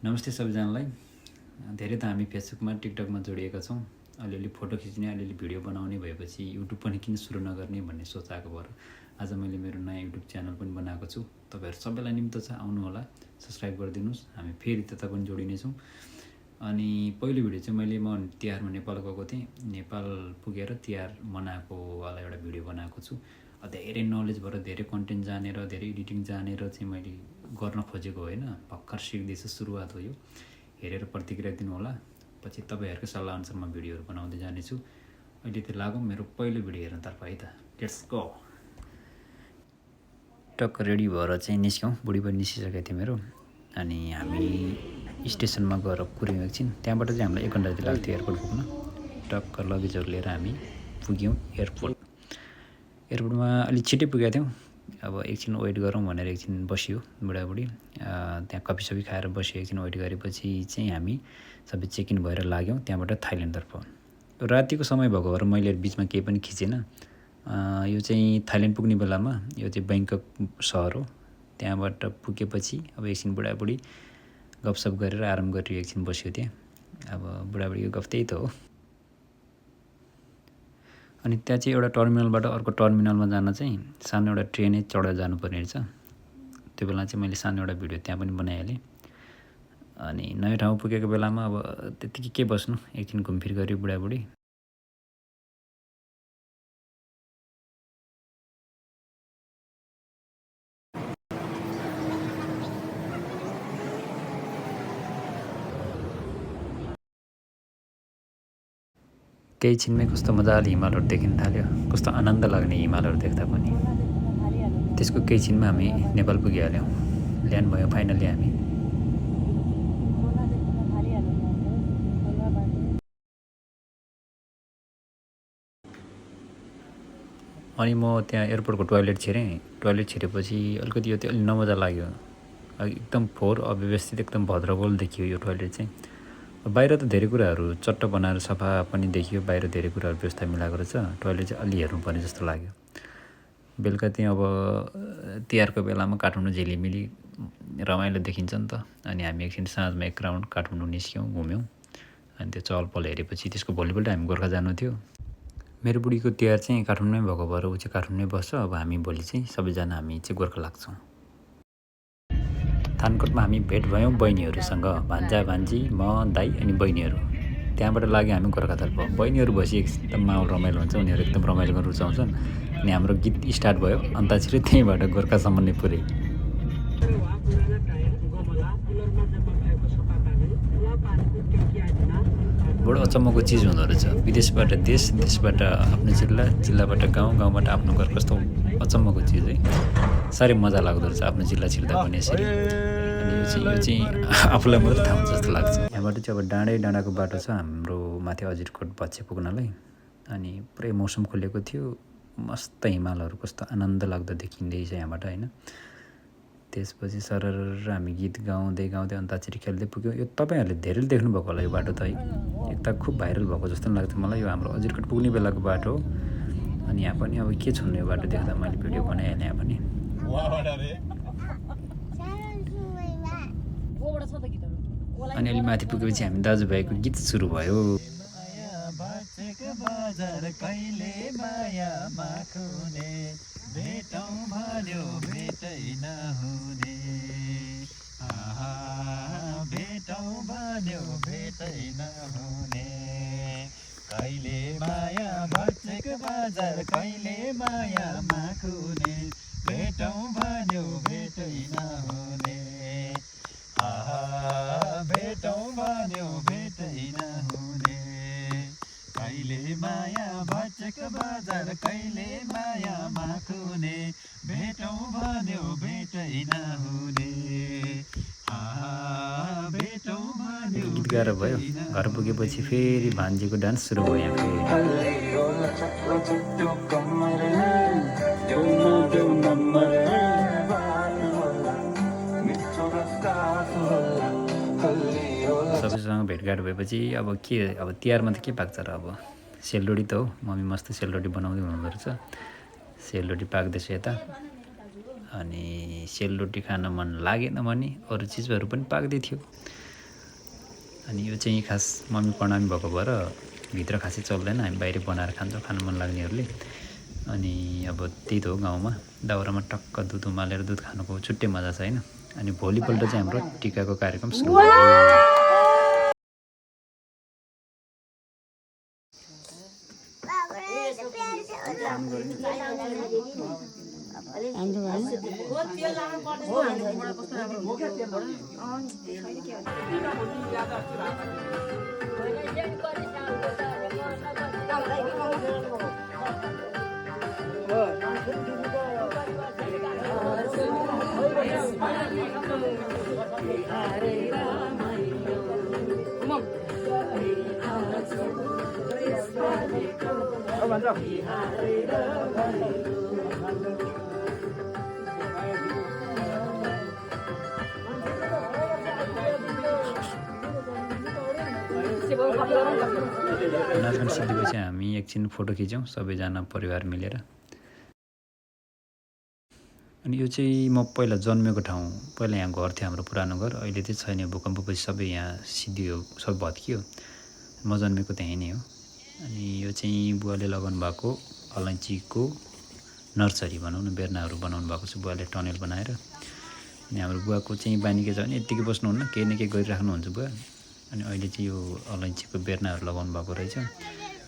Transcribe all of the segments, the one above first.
नमस्ते सबैजनालाई। धेरै त हामी फेसबुकमा टिकटकमा जोडिएका छौँ। अलिअलि फोटो खिच्ने अलिअलि भिडियो बनाउने भएपछि युट्युब पनि किन सुरु नगर्ने भन्ने सोच आएको भएर आज मैले मेरो नयाँ युट्युब च्यानल पनि बनाएको छु। तपाईँहरू सबैलाई निम्तो छ, आउनुहोला, सब्सक्राइब गरिदिनुहोस्। हामी फेरि त्यता पनि जोडिनेछौँ। अनि पहिलो भिडियो चाहिँ म तिहारमा नेपाल गएको थिएँ। नेपाल पुगेर तिहार मनाएको वाला एउटा भिडियो बनाएको छु। धेरै नलेज भएर धेरै कन्टेन्ट जानेर धेरै एडिटिङ जानेर चाहिँ मैले गर्न खोजेको होइन, भर्खर सिक्दैछु, सुरुवात हो यो। हेरेर प्रतिक्रिया दिनु होला। पछि तपाईँहरूको सल्लाहअनुसार म भिडियोहरू बनाउँदै जानेछु। अहिले त लागौँ मेरो पहिलो भिडियो हेर्नतर्फ है त। Let's go. टक्क रेडी भएर चाहिँ निस्क्यौँ। बुढी पनि निस्किसकेको थियो मेरो। अनि हामी स्टेसनमा गएर कुर्यौँ एकछिन। त्यहाँबाट चाहिँ हामीलाई 1 घन्टा जति लाग्थ्यो एयरपोर्ट पुग्न। टक्क लगेजहरू लिएर हामी पुग्यौँ एयरपोर्टमा। अलिक छिटै पुगेका थियौँ। अब एकछिन वेट गरौँ भनेर एकछिन बस्यो बुढाबुढी। त्यहाँ कफी खाएर बस्यो। एकछिन वेट गरेपछि चाहिँ हामी सबै चेक इन भएर लाग्यौँ त्यहाँबाट थाइल्यान्डतर्फ। रातिको समय भएको भएर मैले बिचमा केही पनि खिचेन। यो चाहिँ थाइल्यान्ड पुग्ने बेलामा, यो चाहिँ बैङ्कक सहर हो। त्यहाँबाट पुगेपछि अब एकछिन बुढाबुढी गफसफ गरेर आराम गरेर एकछिन बस्यो त्यहाँ। अब बुढाबुढीको गफ त्यही त हो। अनि त्यहाँ चाहिँ एउटा टर्मिनलबाट अर्को टर्मिनलमा जान चाहिँ सानो एउटा ट्रेनै चढेर जानुपर्ने रहेछ। त्यो बेला चाहिँ मैले सानो एउटा भिडियो त्यहाँ पनि बनाइहालेँ। अनि नयाँ ठाउँ पुगेको बेलामा अब त्यत्तिकै के बस्नु, एकछिन घुमफिर गऱ्यो बुढाबुढी। केही छिनमै कस्तो मजाले हिमालहरू देखिन थाल्यो। कस्तो आनन्द लाग्ने हिमालहरू देख्दा पनि। त्यसको केही छिनमा हामी नेपाल पुगिहाल्यौँ। ल्यान्ड भयो फाइनली हामी। अनि म त्यहाँ एयरपोर्टको टोइलेट छिरेँ। टोइलेट छिरेपछि अलिकति यो चाहिँ अलि नमजा लाग्यो। एकदम फोहोर अव्यवस्थित, एकदम भद्रगोल देखियो यो टोइलेट चाहिँ। बाहिर त धेरै कुराहरू चट्ट बनाएर सफा पनि देखियो। बाहिर धेरै कुराहरू व्यवस्था मिलाएको रहेछ। टोइलेट चाहिँ अलि हेर्नुपर्ने जस्तो लाग्यो। बेलुका चाहिँ अब तिहारको बेलामा काठमाडौँ झिलिमिली रमाइलो देखिन्छ नि त। अनि हामी एकछिन साँझमा एक राउन्ड काठमाडौँ निस्क्यौँ, घुम्यौँ। अनि त्यो चहल पहल हेरेपछि त्यसको भोलिपल्ट हामी गोर्खा जानु थियो। मेरो बुढीको तिहार चाहिँ काठमाडौँमै भएको भएर ऊ चाहिँ काठमाडौँमै बस्छ। अब हामी भोलि चाहिँ सबैजना हामी चाहिँ गोर्खा लाग्छौँ। थानकोटमा हामी भेट भयौँ बहिनीहरूसँग। भान्जा भान्जी, म, दाइ अनि बहिनीहरू। त्यहाँबाट लाग्यो हामी गोर्खातर्फ। बहिनीहरू भएपछि एकदम माहौल रमाइलो हुन्छ। उनीहरू एकदम रमाइलो गर्न रुचाउँछन्। अनि हाम्रो गीत स्टार्ट भयो। अन्ताक्षरी त्यहीँबाट गोर्खासम्म नै पुऱ्यो। बडो अचम्मको चिज हुँदो रहेछ। विदेशबाट देश, देशबाट आफ्नो जिल्ला, जिल्लाबाट गाउँ, गाउँबाट आफ्नो घर, कस्तो अचम्मको चिज है। साह्रै मजा लाग्दो रहेछ आफ्नो जिल्ला छिर्दा पनि यसरी। अनि यो चाहिँ आफूलाई मात्रै थाहा हुन्छ जस्तो लाग्छ। यहाँबाट चाहिँ अब डाँडाको बाटो छ हाम्रो माथि अजिरकोट भच्छे पुग्नलाई। अनि पुरै मौसम खुलेको थियो। मस्त हिमालहरू कस्तो आनन्द लाग्दो देखिँदैछ यहाँबाट होइन। त्यसपछि सरर हामी गीत गाउँदै गाउँदै अन्ताक्षरी खेल्दै पुग्यौँ। यो तपाईँहरूले धेरैले देख्नुभएको होला यो बाटो त है। एकता खुब भाइरल भएको जस्तो पनि लाग्छ मलाई। यो हाम्रो अजिरकोट पुग्ने बेलाको बाटो हो। अनि यहाँ पनि अब के छुन्ने यो बाटो देख्दा मैले भिडियो बनाइहालेँ यहाँ पनि। अनि अलि माथि पुगेपछि हामी दाजुभाइको गीत सुरु भयो। भेटौँ भन्यो भेटै नहुने, भेटौँ भन्यो भेटै नहुने, कहिले माया भचेक बजार कहिले माया माखुने, भेटौँ भन्यो भेटै नहुने, भेटौँ भन्यो भेटै नहुने, कहिले माया भचेक बजार कहिले माया माखुने, भेटौँ भन्यो भेटै नहुने, भेटौँ भन्यो। गीत गाएर भयो। घर पुगेपछि फेरि भान्जीको डान्स सुरु भयो यहाँ फेरि। सबैसँग भेटघाट भएपछि अब तिहारमा त के पाक्छ र। अब सेलरोटी त हो। मम्मी मस्त सेलरोटी बनाउँदै हुनुहुँदो रहेछ। सेलरोटी पाक्दैछ यता। अनि सेलरोटी खान मन लागेन भने अरू चिजहरू पनि पाक्दै थियो। अनि यो चाहिँ खास मम्मी प्रणामी भएको भएर भित्र खासै चल्दैन, हामी बाहिर बनाएर खान्छौँ खानु मन लाग्नेहरूले। अनि अब त्यही त हो, गाउँमा दाउरामा टक्क दुध उमालेर दुध खानुको छुट्टै मजा छ होइन। अनि भोलिपल्ट चाहिँ हाम्रो टिकाको कार्यक्रम सुरु भयो। नाचगान सिकेपछि हामी एकछिन फोटो खिच्यौँ सबैजना परिवार मिलेर। अनि यो चाहिँ म पहिला जन्मेको ठाउँ, पहिला यहाँ घर थियो हाम्रो पुरानो घर, अहिले चाहिँ छैन, भूकम्पपछि सबै यहाँ सिद्धियो, सब भत्कियो। म जन्मेको त्यहीँ नै हो। अनि यो चाहिँ बुवाले लगाउनु भएको अलैँचीको नर्सरी भनौँ न, बेर्नाहरू बनाउनु भएको छ बुवाले टनेल बनाएर। अनि हाम्रो बुवाको चाहिँ बानी के छ भने यत्तिकै बस्नुहुन्न, केही न केही गरिराख्नुहुन्छ बुवा। अनि अहिले चाहिँ यो अलैँचीको बेर्नाहरू लगाउनु भएको रहेछ।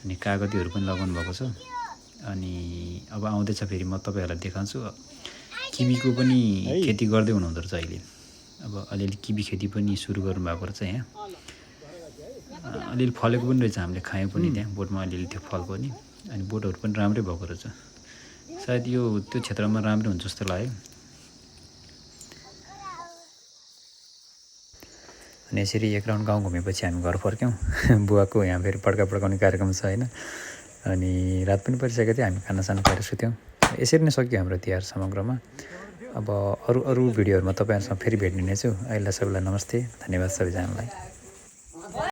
अनि कागतीहरू पनि लगाउनु भएको छ। अनि अब आउँदैछ फेरि म तपाईँहरूलाई देखाउँछु। किवीको पनि खेती गर्दै हुनुहुँदो रहेछ अहिले। अब अलिअलि किवी खेती पनि सुरु गर्नुभएको रहेछ यहाँ। अलिअलि फलेको पनि रहेछ, हामीले खायौँ पनि त्यहाँ बोटमा अलिअलि त्यो फल पनि। अनि बोटहरू पनि राम्रै भएको रहेछ, सायद यो त्यो क्षेत्रमा राम्रो हुन्छ जस्तो लाग्यो। अनि यसरी एक राउन्ड गाउँ घुमेपछि हामी घर फर्क्यौँ। बुवाको यहाँ फेरि पड्का पड्काउने कार्यक्रम छ होइन। अनि रात पनि परिसकेको थियो, हामी खानासाना खाएर सुत्यौँ। यसरी नै सक्यो हाम्रो तिहार समग्रमा। अब अरू भिडियोहरूमा तपाईँहरूसँग फेरि भेट्ने नै छु। अहिले सबैलाई नमस्ते, धन्यवाद सबैजनालाई।